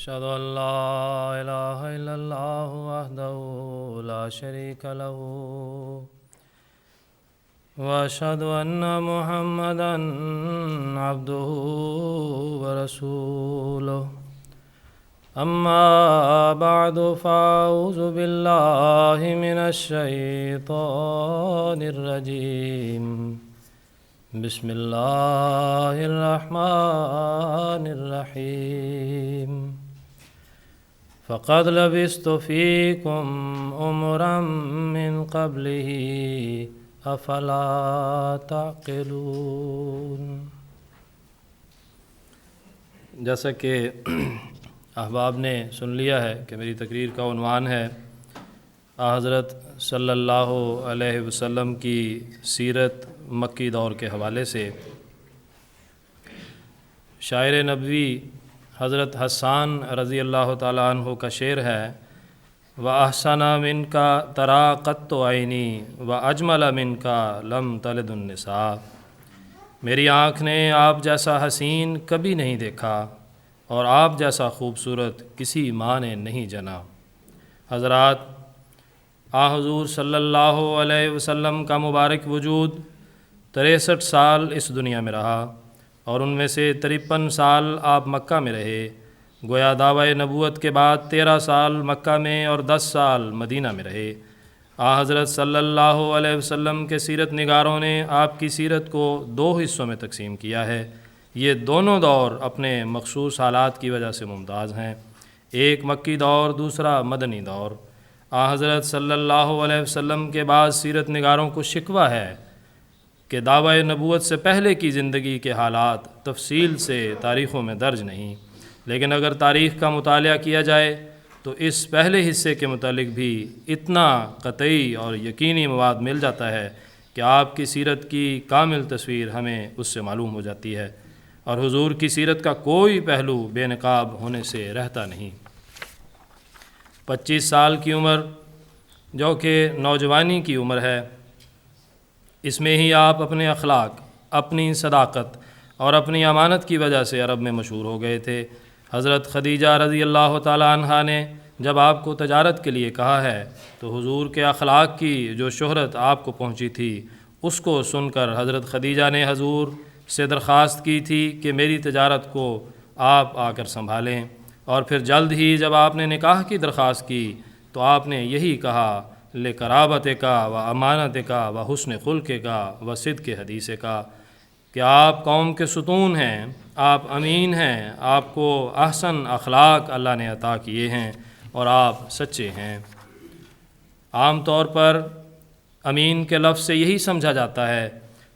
أشهد أن لا إله إلا الله وحده لا شريك له وأشهد أن محمدًا عبده ورسوله أما بعد فأعوذ بالله من الشيطان الرجيم بسم الله الرحمن الرحيم فقد لبثت فيكم عمرا من قبله افلا تعقلون۔ جیسا کہ احباب نے سن لیا ہے کہ میری تقریر کا عنوان ہے حضرت صلی اللہ علیہ وسلم کی سیرت مکی دور کے حوالے سے۔ شاعر نبوی حضرت حسان رضی اللہ تعالیٰ عنہ کا شعر ہے وَأَحْسَنَ مِنْكَ تَرَى قَطُّ عَيْنِي وَأَجْمَلَ مِنْكَ لَمْ تَلِدُ النِّسَاء۔ میری آنکھ نے آپ جیسا حسین کبھی نہیں دیکھا اور آپ جیسا خوبصورت کسی ماں نے نہیں جنا۔ حضرات، حضور صلی اللہ علیہ وسلم کا مبارک وجود 63 سال اس دنیا میں رہا اور ان میں سے 53 سال آپ مکہ میں رہے۔ گویا دعوی نبوت کے بعد 13 سال مکہ میں اور 10 سال مدینہ میں رہے۔ حضرت صلی اللہ علیہ وسلم کے سیرت نگاروں نے آپ کی سیرت کو 2 حصوں میں تقسیم کیا ہے۔ یہ دونوں دور اپنے مخصوص حالات کی وجہ سے ممتاز ہیں، ایک مکی دور، دوسرا مدنی دور۔ حضرت صلی اللہ علیہ وسلم کے بعد سیرت نگاروں کو شکوہ ہے کہ دعوی نبوت سے پہلے کی زندگی کے حالات تفصیل سے تاریخوں میں درج نہیں، لیکن اگر تاریخ کا مطالعہ کیا جائے تو اس پہلے حصے کے متعلق بھی اتنا قطعی اور یقینی مواد مل جاتا ہے کہ آپ کی سیرت کی کامل تصویر ہمیں اس سے معلوم ہو جاتی ہے، اور حضور کی سیرت کا کوئی پہلو بے نقاب ہونے سے رہتا نہیں۔ 25 سال کی عمر جو کہ نوجوانی کی عمر ہے، اس میں ہی آپ اپنے اخلاق، اپنی صداقت اور اپنی امانت کی وجہ سے عرب میں مشہور ہو گئے تھے۔ حضرت خدیجہ رضی اللہ تعالی عنہا نے جب آپ کو تجارت کے لیے کہا ہے تو حضور کے اخلاق کی جو شہرت آپ کو پہنچی تھی اس کو سن کر حضرت خدیجہ نے حضور سے درخواست کی تھی کہ میری تجارت کو آپ آ کر سنبھالیں، اور پھر جلد ہی جب آپ نے نکاح کی درخواست کی تو آپ نے یہی کہا لِقَرَابَتِكَ وَأَمَانَتِكَ وَحُسْنِ خُلْقِكَ وَصِدْقِ حَدِيثِكَ، کہ آپ قوم کے ستون ہیں، آپ امین ہیں، آپ کو احسن اخلاق اللہ نے عطا کیے ہیں اور آپ سچے ہیں۔ عام طور پر امین کے لفظ سے یہی سمجھا جاتا ہے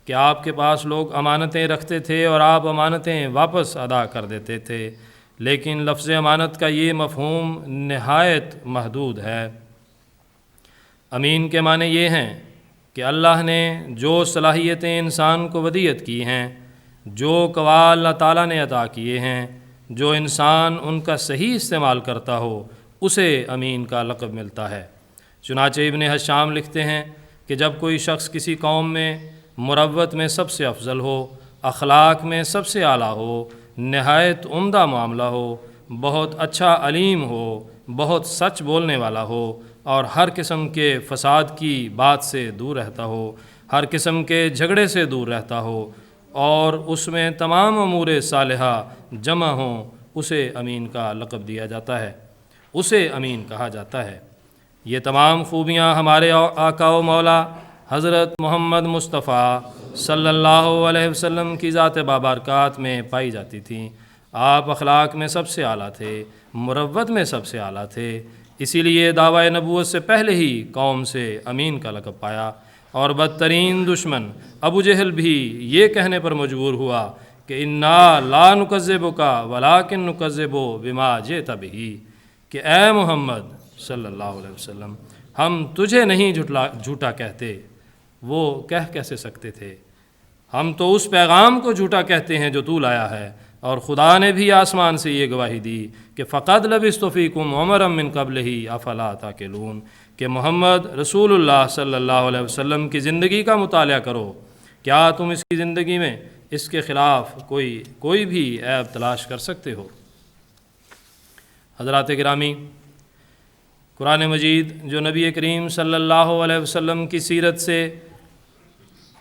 کہ آپ کے پاس لوگ امانتیں رکھتے تھے اور آپ امانتیں واپس ادا کر دیتے تھے، لیکن لفظ امانت کا یہ مفہوم نہایت محدود ہے۔ امین کے معنی یہ ہیں کہ اللہ نے جو صلاحیتیں انسان کو ودیعت کی ہیں، جو قوا اللہ تعالیٰ نے عطا کیے ہیں، جو انسان ان کا صحیح استعمال کرتا ہو اسے امین کا لقب ملتا ہے۔ چنانچہ ابن حشام لکھتے ہیں کہ جب کوئی شخص کسی قوم میں مروت میں سب سے افضل ہو، اخلاق میں سب سے اعلیٰ ہو، نہایت عمدہ معاملہ ہو، بہت اچھا علیم ہو، بہت سچ بولنے والا ہو اور ہر قسم کے فساد کی بات سے دور رہتا ہو، ہر قسم کے جھگڑے سے دور رہتا ہو اور اس میں تمام امور صالحہ جمع ہوں، اسے امین کا لقب دیا جاتا ہے، اسے امین کہا جاتا ہے۔ یہ تمام خوبیاں ہمارے آقا و مولا حضرت محمد مصطفیٰ صلی اللہ علیہ وسلم کی ذات بابرکات میں پائی جاتی تھیں۔ آپ اخلاق میں سب سے اعلیٰ تھے، مروت میں سب سے اعلیٰ تھے، اسی لیے دعوی نبوت سے پہلے ہی قوم سے امین کا لقب پایا، اور بدترین دشمن ابو جہل بھی یہ کہنے پر مجبور ہوا کہ انا لا نکذبک ولکن نکذب بما جئت بہ، کہ اے محمد صلی اللہ علیہ وسلم، ہم تجھے نہیں جھوٹا کہتے۔ وہ کہہ کیسے سکتے تھے؟ ہم تو اس پیغام کو جھوٹا کہتے ہیں جو تو لایا ہے، اور خدا نے بھی آسمان سے یہ گواہی دی کہ فقد لبثت فیکم عمرا من قبلہ افلا تعقلون، کہ محمد رسول اللہ صلی اللہ علیہ وسلم کی زندگی کا مطالعہ کرو، کیا تم اس کی زندگی میں اس کے خلاف کوئی بھی عیب تلاش کر سکتے ہو؟ حضرات گرامی، قرآن مجید جو نبی کریم صلی اللہ علیہ وسلم کی سیرت سے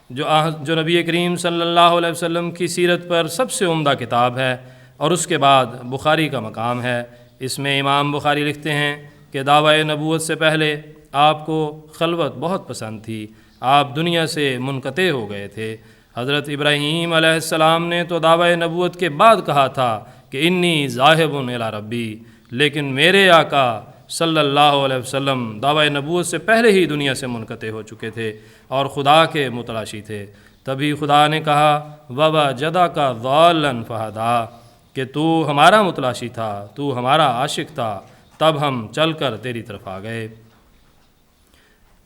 جو نبی کریم صلی اللہ علیہ وسلم کی سیرت پر سب سے عمدہ کتاب ہے، اور اس کے بعد بخاری کا مقام ہے۔ اس میں امام بخاری لکھتے ہیں کہ دعوی نبوت سے پہلے آپ کو خلوت بہت پسند تھی، آپ دنیا سے منقطع ہو گئے تھے۔ حضرت ابراہیم علیہ السلام نے تو دعوی نبوت کے بعد کہا تھا کہ انی ذاہب الی ربی، لیکن میرے آقا صلی اللہ علیہ وسلم دعوی نبوت سے پہلے ہی دنیا سے منقطع ہو چکے تھے اور خدا کے متلاشی تھے۔ تبھی خدا نے کہا وَوَجَدَكَ ضَالًّا فَہَدَىٰ، کہ تو ہمارا متلاشی تھا، تو ہمارا عاشق تھا، تب ہم چل کر تیری طرف آ گئے۔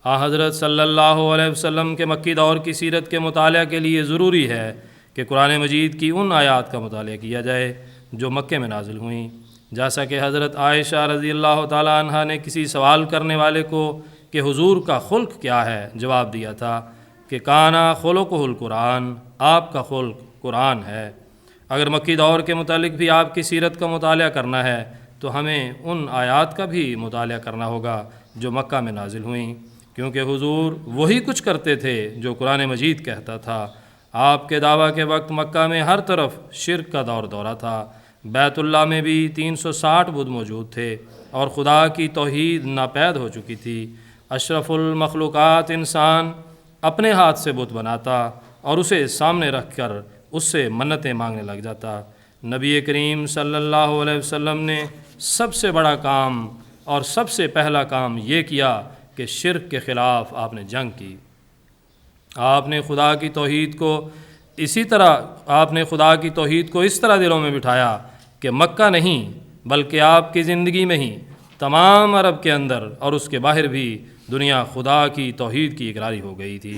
حضرت صلی اللہ علیہ وسلم کے مکی دور کی سیرت کے مطالعہ کے لیے ضروری ہے کہ قرآن مجید کی ان آیات کا مطالعہ کیا جائے جو مکے میں نازل ہوئیں، جیسا کہ حضرت عائشہ رضی اللہ تعالیٰ عنہا نے کسی سوال کرنے والے کو کہ حضور کا خلق کیا ہے جواب دیا تھا کہ کانا خلقہ القرآن، آپ کا خلق قرآن ہے۔ اگر مکی دور کے متعلق بھی آپ کی سیرت کا مطالعہ کرنا ہے تو ہمیں ان آیات کا بھی مطالعہ کرنا ہوگا جو مکہ میں نازل ہوئیں، کیونکہ حضور وہی کچھ کرتے تھے جو قرآن مجید کہتا تھا۔ آپ کے دعویٰ کے وقت مکہ میں ہر طرف شرک کا دورہ تھا، بیت اللہ میں بھی 360 بت موجود تھے اور خدا کی توحید ناپید ہو چکی تھی۔ اشرف المخلوقات انسان اپنے ہاتھ سے بت بناتا اور اسے سامنے رکھ کر اس سے منتیں مانگنے لگ جاتا۔ نبی کریم صلی اللہ علیہ وسلم نے سب سے بڑا کام اور سب سے پہلا کام یہ کیا کہ شرک کے خلاف آپ نے جنگ کی۔ آپ نے خدا کی توحید کو اس طرح دلوں میں بٹھایا کہ مکہ نہیں بلکہ آپ کی زندگی میں ہی تمام عرب کے اندر اور اس کے باہر بھی دنیا خدا کی توحید کی اقراری ہو گئی تھی،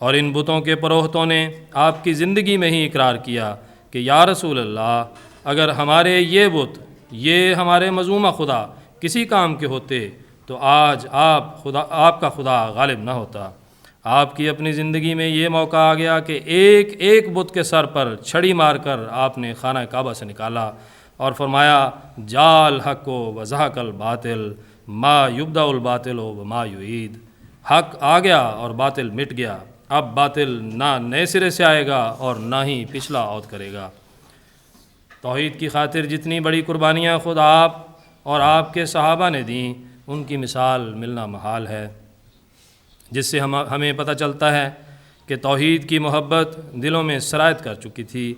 اور ان بتوں کے پروہتوں نے آپ کی زندگی میں ہی اقرار کیا کہ یا رسول اللہ، اگر ہمارے یہ بت، یہ ہمارے مظلومہ خدا کسی کام کے ہوتے تو آج آپ کا خدا غالب نہ ہوتا۔ آپ کی اپنی زندگی میں یہ موقع آ گیا کہ ایک ایک بت کے سر پر چھڑی مار کر آپ نے خانہ کعبہ سے نکالا اور فرمایا جال حق و زہق الباطل ما یبدأ الباطل و ما یعید، حق آ گیا اور باطل مٹ گیا، اب باطل نہ نئے سرے سے آئے گا اور نہ ہی پچھلا عود کرے گا۔ توحید کی خاطر جتنی بڑی قربانیاں خود آپ اور آپ کے صحابہ نے دیں، ان کی مثال ملنا محال ہے، جس سے ہمیں پتہ چلتا ہے کہ توحید کی محبت دلوں میں سرایت کر چکی تھی۔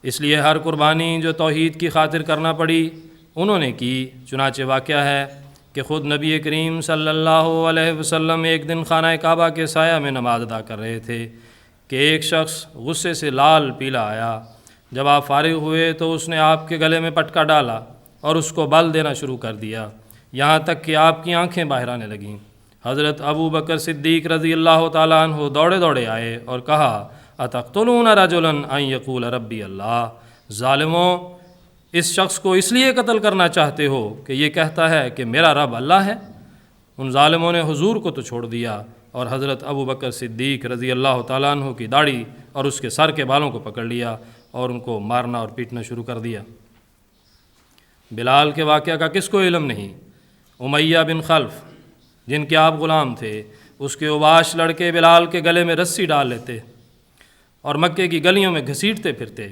اس لیے ہر قربانی جو توحید کی خاطر کرنا پڑی انہوں نے کی۔ چنانچہ واقعہ ہے کہ خود نبی کریم صلی اللہ علیہ وسلم ایک دن خانہ کعبہ کے سایہ میں نماز ادا کر رہے تھے کہ ایک شخص غصے سے لال پیلا آیا۔ جب آپ فارغ ہوئے تو اس نے آپ کے گلے میں پٹکا ڈالا اور اس کو بل دینا شروع کر دیا، یہاں تک کہ آپ کی آنکھیں باہر آنے لگیں۔ حضرت ابو بکر صدیق رضی اللہ تعالیٰ عنہ دوڑے آئے اور کہا اتقتلون رجلا ان یقول ربی اللہ، ظالموں، اس شخص کو اس لیے قتل کرنا چاہتے ہو کہ یہ کہتا ہے کہ میرا رب اللہ ہے؟ ان ظالموں نے حضور کو تو چھوڑ دیا اور حضرت ابو بکر صدیق رضی اللہ تعالیٰ عنہ کی داڑھی اور اس کے سر کے بالوں کو پکڑ لیا اور ان کو مارنا اور پیٹنا شروع کر دیا۔ بلال کے واقعہ کا کس کو علم نہیں؟ امیہ بن خلف، جن کے آپ غلام تھے، اس کے اوباش لڑکے بلال کے گلے میں رسی ڈال لیتے اور مکے کی گلیوں میں گھسیٹتے پھرتے۔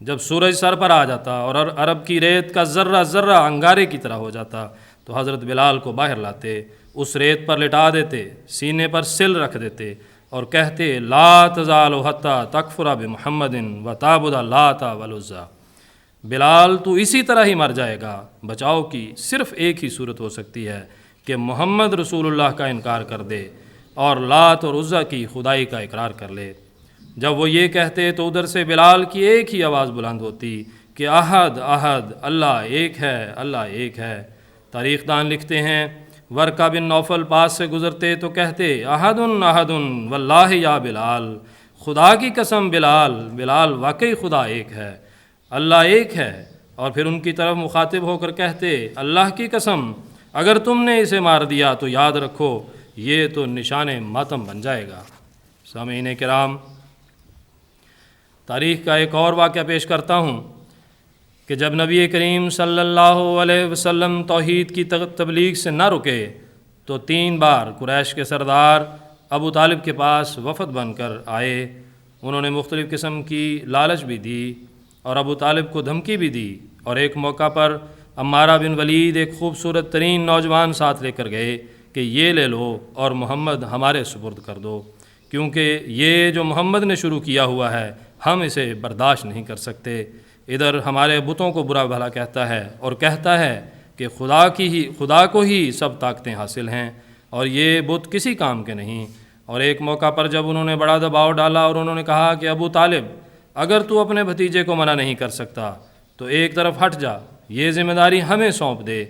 جب سورج سر پر آ جاتا اور عرب کی ریت کا ذرہ ذرہ انگارے کی طرح ہو جاتا تو حضرت بلال کو باہر لاتے، اس ریت پر لٹا دیتے، سینے پر سل رکھ دیتے اور کہتے لا تزال حتی تکفر بمحمد و تعبد اللات والعزی، بلال تو اسی طرح ہی مر جائے گا۔ بچاؤ کی صرف ایک ہی صورت ہو سکتی ہے کہ محمد رسول اللہ کا انکار کر دے اور لات اور عزیٰ کی خدائی کا اقرار کر لے۔ جب وہ یہ کہتے تو ادھر سے بلال کی ایک ہی آواز بلند ہوتی کہ احد احد، اللہ ایک ہے، اللہ ایک ہے۔ تاریخ دان لکھتے ہیں ورقہ بن نوفل پاس سے گزرتے تو کہتے احد احد واللہ یا بلال، خدا کی قسم بلال، بلال واقعی خدا ایک ہے، اللہ ایک ہے۔ اور پھر ان کی طرف مخاطب ہو کر کہتے اللہ کی قسم اگر تم نے اسے مار دیا تو یاد رکھو یہ تو نشان ماتم بن جائے گا۔ سامعین کرام، تاریخ کا ایک اور واقعہ پیش کرتا ہوں کہ جب نبی کریم صلی اللہ علیہ وسلم توحید کی تبلیغ سے نہ رکے تو 3 بار قریش کے سردار ابو طالب کے پاس وفد بن کر آئے۔ انہوں نے مختلف قسم کی لالچ بھی دی اور ابو طالب کو دھمکی بھی دی، اور ایک موقع پر عمارہ بن ولید ایک خوبصورت ترین نوجوان ساتھ لے کر گئے کہ یہ لے لو اور محمد ہمارے سپرد کر دو، کیونکہ یہ جو محمد نے شروع کیا ہوا ہے ہم اسے برداشت نہیں کر سکتے۔ ادھر ہمارے بتوں کو برا بھلا کہتا ہے اور کہتا ہے کہ خدا کو ہی سب طاقتیں حاصل ہیں اور یہ بت کسی کام کے نہیں۔ اور ایک موقع پر جب انہوں نے بڑا دباؤ ڈالا اور انہوں نے کہا کہ ابو طالب اگر تو اپنے بھتیجے کو منع نہیں کر سکتا تو ایک طرف ہٹ جا، یہ ذمہ داری ہمیں سونپ دے۔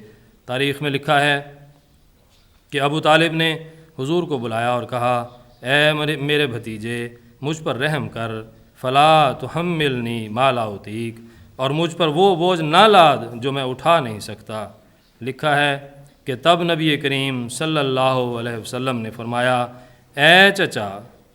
تاریخ میں لکھا ہے کہ ابو طالب نے حضور کو بلایا اور کہا، اے میرے بھتیجے مجھ پر رحم کر، فلا تحملنی ما لا اطیق، اور مجھ پر وہ بوجھ نہ لاد جو میں اٹھا نہیں سکتا۔ لکھا ہے کہ تب نبی کریم صلی اللہ علیہ وسلم نے فرمایا، اے چچا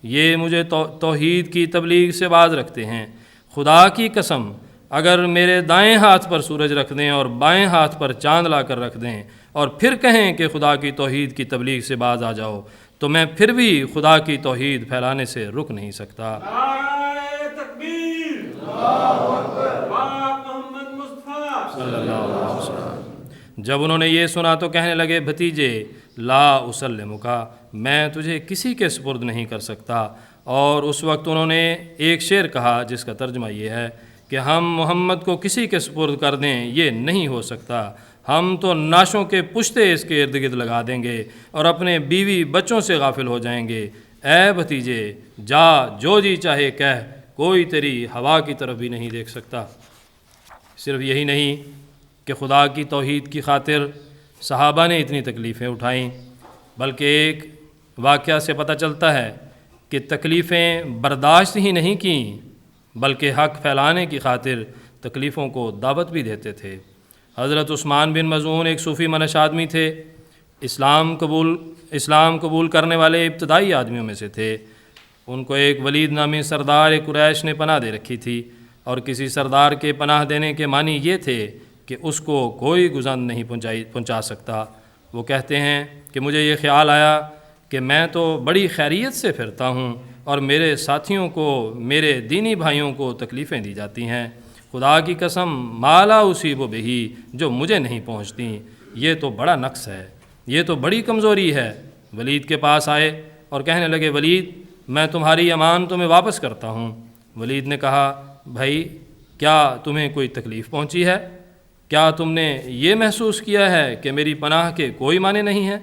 یہ مجھے توحید کی تبلیغ سے باز رکھتے ہیں، خدا کی قسم اگر میرے دائیں ہاتھ پر سورج رکھ دیں اور بائیں ہاتھ پر چاند لا کر رکھ دیں اور پھر کہیں کہ خدا کی توحید کی تبلیغ سے باز آ جاؤ تو میں پھر بھی خدا کی توحید پھیلانے سے رک نہیں سکتا۔ صلی اللہ علیہ وسلم۔ جب انہوں نے یہ سنا تو کہنے لگے، بھتیجے لا اسلمک، میں تجھے کسی کے سپرد نہیں کر سکتا۔ اور اس وقت انہوں نے ایک شعر کہا جس کا ترجمہ یہ ہے کہ ہم محمد کو کسی کے سپرد کر دیں یہ نہیں ہو سکتا، ہم تو ناشوں کے پشتے اس کے ارد گرد لگا دیں گے اور اپنے بیوی بچوں سے غافل ہو جائیں گے۔ اے بھتیجے جا، جو جی چاہے کہہ، کوئی تیری ہوا کی طرف بھی نہیں دیکھ سکتا۔ صرف یہی نہیں کہ خدا کی توحید کی خاطر صحابہ نے اتنی تکلیفیں اٹھائیں، بلکہ ایک واقعہ سے پتہ چلتا ہے کہ تکلیفیں برداشت ہی نہیں کیں بلکہ حق پھیلانے کی خاطر تکلیفوں کو دعوت بھی دیتے تھے۔ حضرت عثمان بن مظعون ایک صوفی منش آدمی تھے، اسلام قبول کرنے والے ابتدائی آدمیوں میں سے تھے۔ ان کو ایک ولید نامی سردار قریش نے پناہ دے رکھی تھی، اور کسی سردار کے پناہ دینے کے معنی یہ تھے کہ اس کو کوئی گزند نہیں پہنچا سکتا۔ وہ کہتے ہیں کہ مجھے یہ خیال آیا کہ میں تو بڑی خیریت سے پھرتا ہوں اور میرے ساتھیوں کو، میرے دینی بھائیوں کو تکلیفیں دی جاتی ہیں، خدا کی قسم مالا اصیب بہی، جو مجھے نہیں پہنچتی، یہ تو بڑا نقص ہے، یہ تو بڑی کمزوری ہے۔ ولید کے پاس آئے اور کہنے لگے، ولید میں تمہاری امان تمہیں واپس کرتا ہوں۔ ولید نے کہا، بھائی کیا تمہیں کوئی تکلیف پہنچی ہے؟ کیا تم نے یہ محسوس کیا ہے کہ میری پناہ کے کوئی معنی نہیں ہے؟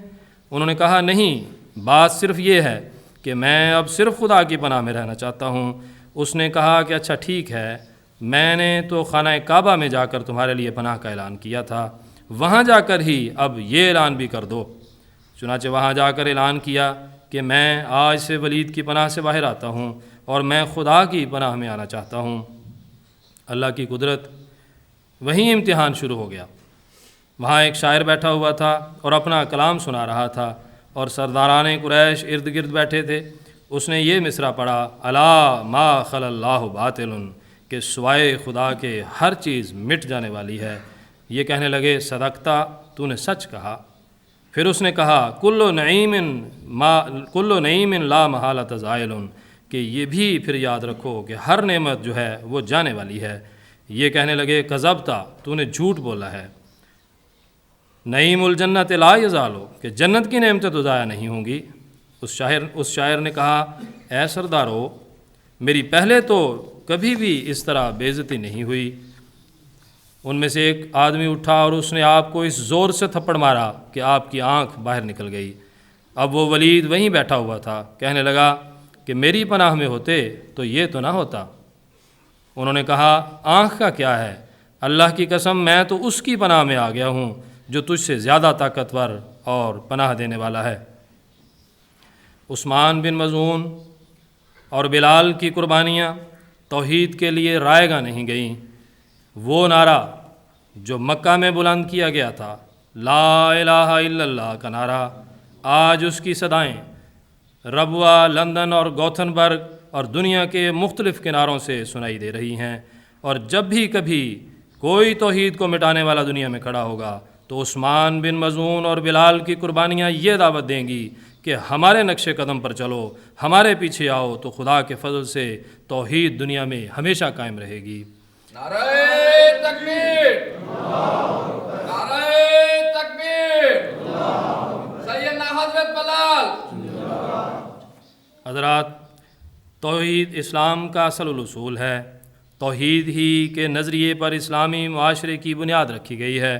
انہوں نے کہا، نہیں، بات صرف یہ ہے کہ میں اب صرف خدا کی پناہ میں رہنا چاہتا ہوں۔ اس نے کہا کہ اچھا ٹھیک ہے، میں نے تو خانہ کعبہ میں جا کر تمہارے لیے پناہ کا اعلان کیا تھا، وہاں جا کر ہی اب یہ اعلان بھی کر دو۔ چنانچہ وہاں جا کر اعلان کیا کہ میں آج سے ولید کی پناہ سے باہر آتا ہوں اور میں خدا کی پناہ میں آنا چاہتا ہوں۔ اللہ کی قدرت، وہیں امتحان شروع ہو گیا۔ وہاں ایک شاعر بیٹھا ہوا تھا اور اپنا کلام سنا رہا تھا، اور سرداران قریش ارد گرد بیٹھے تھے۔ اس نے یہ مصرع پڑھا، الا ما خل اللہ باطل، کہ سوائے خدا کے ہر چیز مٹ جانے والی ہے۔ یہ کہنے لگے، صدقتا، تو نے سچ کہا۔ پھر اس نے کہا، کل نعیم لا محالۃ زائل، کہ یہ بھی پھر یاد رکھو کہ ہر نعمت جو ہے وہ جانے والی ہے۔ یہ کہنے لگے، کذبتا، تو نے جھوٹ بولا ہے۔ نعیم الجنت لا یزال، کہ جنت کی نعمتیں تو ضائع نہیں ہوں گی۔ اس شاعر نے کہا، اے سردارو، میری پہلے تو کبھی بھی اس طرح بے عزتی نہیں ہوئی۔ ان میں سے ایک آدمی اٹھا اور اس نے آپ کو اس زور سے تھپڑ مارا کہ آپ کی آنکھ باہر نکل گئی۔ اب وہ ولید وہیں بیٹھا ہوا تھا، کہنے لگا کہ میری پناہ میں ہوتے تو یہ تو نہ ہوتا۔ انہوں نے کہا، آنکھ کا کیا ہے، اللہ کی قسم میں تو اس کی پناہ میں آ گیا ہوں جو تجھ سے زیادہ طاقتور اور پناہ دینے والا ہے۔ عثمان بن مظعون اور بلال کی قربانیاں توحید کے لیے رائے گاہ نہیں گئیں۔ وہ نعرہ جو مکہ میں بلند کیا گیا تھا، لا الہ الا اللہ کا نعرہ، آج اس کی صدائیں ربوہ، لندن اور گوتھنبرگ اور دنیا کے مختلف کناروں سے سنائی دے رہی ہیں، اور جب بھی کبھی کوئی توحید کو مٹانے والا دنیا میں کھڑا ہوگا تو عثمان بن مظعون اور بلال کی قربانیاں یہ دعوت دیں گی کہ ہمارے نقش قدم پر چلو، ہمارے پیچھے آؤ، تو خدا کے فضل سے توحید دنیا میں ہمیشہ قائم رہے گی۔ نعرہ تکبیر، نعرہ تکبیر، سیدنا حضرت بلال۔ حضرات، توحید اسلام کا اصل الاصول ہے۔ توحید ہی کے نظریے پر اسلامی معاشرے کی بنیاد رکھی گئی ہے،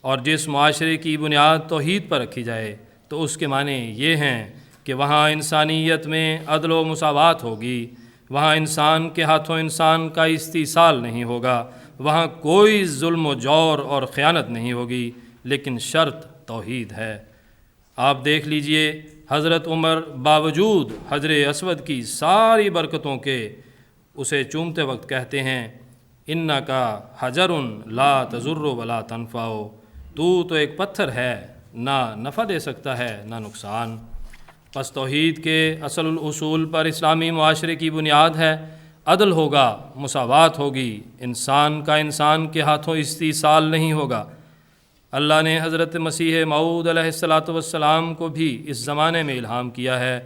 اور جس معاشرے کی بنیاد توحید پر رکھی جائے تو اس کے معنی یہ ہیں کہ وہاں انسانیت میں عدل و مساوات ہوگی، وہاں انسان کے ہاتھوں انسان کا استحصال نہیں ہوگا، وہاں کوئی ظلم و جور اور خیانت نہیں ہوگی، لیکن شرط توحید ہے۔ آپ دیکھ لیجئے، حضرت عمر باوجود حجر اسود کی ساری برکتوں کے اسے چومتے وقت کہتے ہیں، انکا حجر لا تضر ولا تنفع، تو ایک پتھر ہے، نہ نفع دے سکتا ہے نہ نقصان۔ پس توحید کے اصل الاصول پر اسلامی معاشرے کی بنیاد ہے، عدل ہوگا، مساوات ہوگی، انسان کا انسان کے ہاتھوں استحصال نہیں ہوگا۔ اللہ نے حضرت مسیح موعود علیہ الصلاۃ والسلام کو بھی اس زمانے میں الہام کیا ہے،